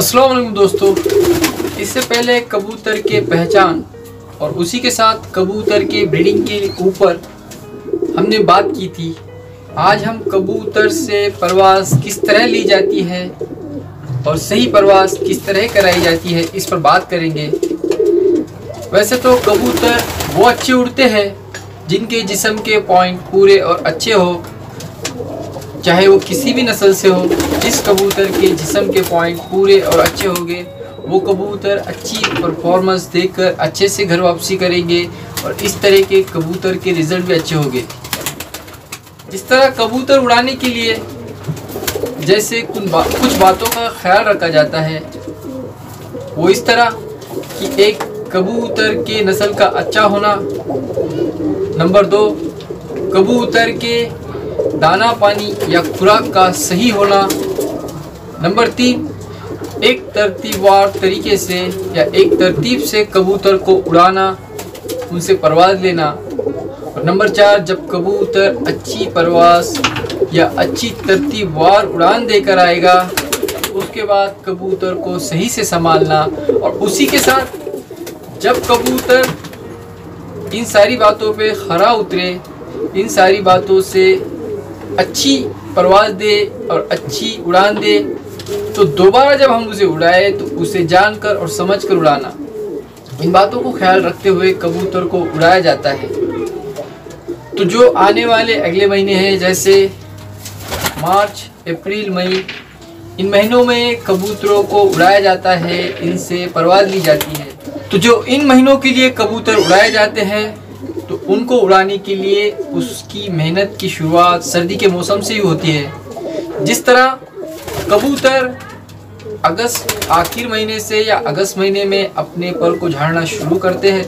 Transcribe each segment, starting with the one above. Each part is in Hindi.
अस्सलाम वालेकुम दोस्तों। इससे पहले कबूतर के पहचान और उसी के साथ कबूतर के ब्रीडिंग के ऊपर हमने बात की थी। आज हम कबूतर से परवाज़ किस तरह ली जाती है और सही परवाज़ किस तरह कराई जाती है इस पर बात करेंगे। वैसे तो कबूतर वो अच्छे उड़ते हैं जिनके जिस्म के पॉइंट पूरे और अच्छे हो, चाहे वो किसी भी नस्ल से हो। जिस कबूतर के जिस्म के पॉइंट पूरे और अच्छे होंगे वो कबूतर अच्छी परफॉर्मेंस देकर अच्छे से घर वापसी करेंगे और इस तरह के कबूतर के रिज़ल्ट भी अच्छे होंगे। इस तरह कबूतर उड़ाने के लिए जैसे कुछ बातों का ख्याल रखा जाता है, वो इस तरह कि एक कबूतर के नस्ल का अच्छा होना, नंबर 2 कबूतर के दाना पानी या खुराक का सही होना, नंबर 3 एक तरतीबवार तरीके से या एक तरतीब से कबूतर को उड़ाना, उनसे परवाज़ लेना, और नंबर 4 जब कबूतर अच्छी परवाज़ या अच्छी तरतीबवार उड़ान देकर आएगा उसके बाद कबूतर को सही से संभालना। और उसी के साथ जब कबूतर इन सारी बातों पे खरा उतरे, इन सारी बातों से अच्छी परवाज़ दे और अच्छी उड़ान दे, तो दोबारा जब हम उसे उड़ाए तो उसे जानकर और समझकर उड़ाना। इन बातों को ख्याल रखते हुए कबूतर को उड़ाया जाता है। तो जो आने वाले अगले महीने हैं जैसे मार्च, अप्रैल, मई, इन महीनों में कबूतरों को उड़ाया जाता है, इनसे परवाज़ ली जाती है। तो जो इन महीनों के लिए कबूतर उड़ाए जाते हैं तो उनको उड़ाने के लिए उसकी मेहनत की शुरुआत सर्दी के मौसम से ही होती है। जिस तरह कबूतर अगस्त आखिर महीने से या अगस्त महीने में अपने पर को झाड़ना शुरू करते हैं,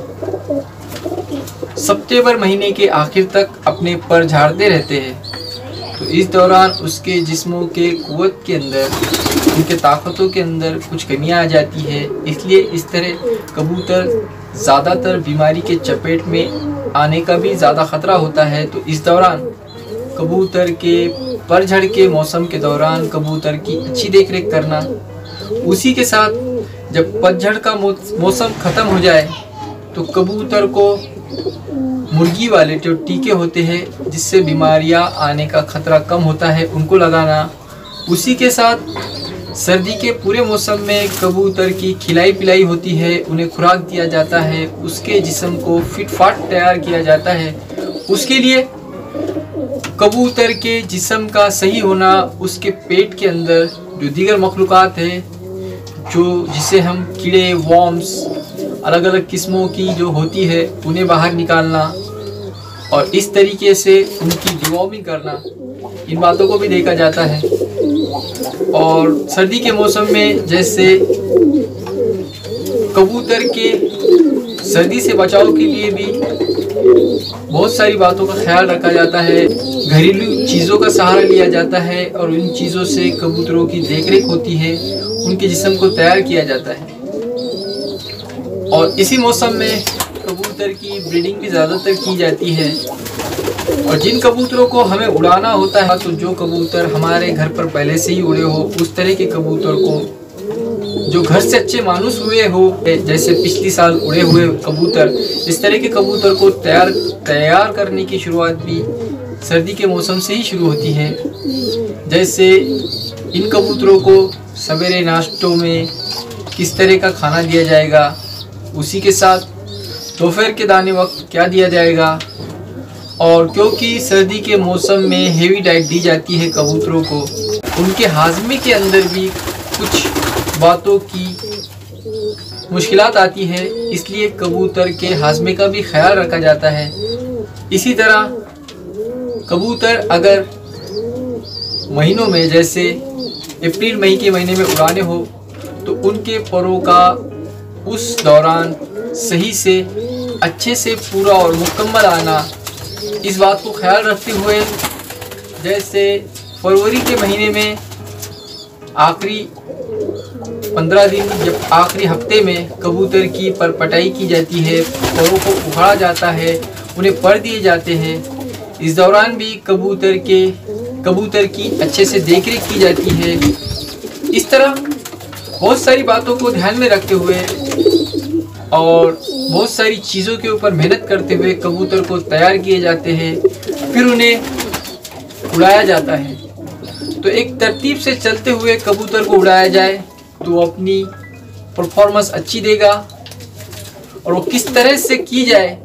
सितंबर महीने के आखिर तक अपने पर झाड़ते रहते हैं। तो इस दौरान उसके जिस्मों के कुव्वत के अंदर, उनके ताकतों के अंदर कुछ कमियां आ जाती है। इसलिए इस तरह कबूतर ज़्यादातर बीमारी के चपेट में आने का भी ज़्यादा ख़तरा होता है। तो इस दौरान कबूतर के पतझड़ के मौसम के दौरान कबूतर की अच्छी देखरेख करना, उसी के साथ जब पतझड़ का मौसम ख़त्म हो जाए तो कबूतर को मुर्गी वाले जो टीके होते हैं जिससे बीमारियां आने का ख़तरा कम होता है उनको लगाना। उसी के साथ सर्दी के पूरे मौसम में कबूतर की खिलाई पिलाई होती है, उन्हें खुराक दिया जाता है, उसके जिस्म को फिट फाट तैयार किया जाता है। उसके लिए कबूतर के जिस्म का सही होना, उसके पेट के अंदर जो दीगर मखलूक़ात है जो जिसे हम कीड़े, वॉर्म्स, अलग अलग किस्मों की जो होती है उन्हें बाहर निकालना और इस तरीके से उनकी डिवॉर्मिंग करना, इन बातों को भी देखा जाता है। और सर्दी के मौसम में जैसे कबूतर के सर्दी से बचाव के लिए भी बहुत सारी बातों का ख्याल रखा जाता है, घरेलू चीज़ों का सहारा लिया जाता है और उन चीज़ों से कबूतरों की देखरेख होती है, उनके जिस्म को तैयार किया जाता है। और इसी मौसम में कबूतर की ब्रीडिंग भी ज़्यादातर की जाती है। और जिन कबूतरों को हमें उड़ाना होता है, तो जो कबूतर हमारे घर पर पहले से ही उड़े हो उस तरह के कबूतर को, जो घर से अच्छे मानुस हुए हो, जैसे पिछली साल उड़े हुए कबूतर, इस तरह के कबूतर को तैयार करने की शुरुआत भी सर्दी के मौसम से ही शुरू होती है। जैसे इन कबूतरों को सवेरे नाश्तों में किस तरह का खाना दिया जाएगा, उसी के साथ दोपहर के दाने वक्त क्या दिया जाएगा। और क्योंकि सर्दी के मौसम में हेवी डाइट दी जाती है कबूतरों को, उनके हाजमे के अंदर भी कुछ बातों की मुश्किलात आती है, इसलिए कबूतर के हाजमे का भी ख्याल रखा जाता है। इसी तरह कबूतर अगर महीनों में जैसे अप्रैल मई के महीने में उड़ाने हो तो उनके परों का उस दौरान सही से अच्छे से पूरा और मुकम्मल आना, इस बात को ख्याल रखते हुए जैसे फरवरी के महीने में आखिरी 15 दिन, जब आखिरी हफ्ते में कबूतर की परपटाई की जाती है, परों को उखाड़ा जाता है, उन्हें पर दिए जाते हैं। इस दौरान भी कबूतर की अच्छे से देखरेख की जाती है। इस तरह बहुत सारी बातों को ध्यान में रखते हुए और बहुत सारी चीज़ों के ऊपर मेहनत करते हुए कबूतर को तैयार किए जाते हैं, फिर उन्हें उड़ाया जाता है। तो एक तरतीब से चलते हुए कबूतर को उड़ाया जाए तो अपनी परफॉर्मेंस अच्छी देगा, और वो किस तरह से की जाए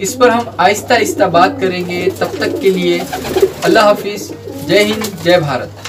इस पर हम आहिस्ता आहिस्ता बात करेंगे। तब तक के लिए अल्लाह हाफिज़, जय हिंद, जय भारत।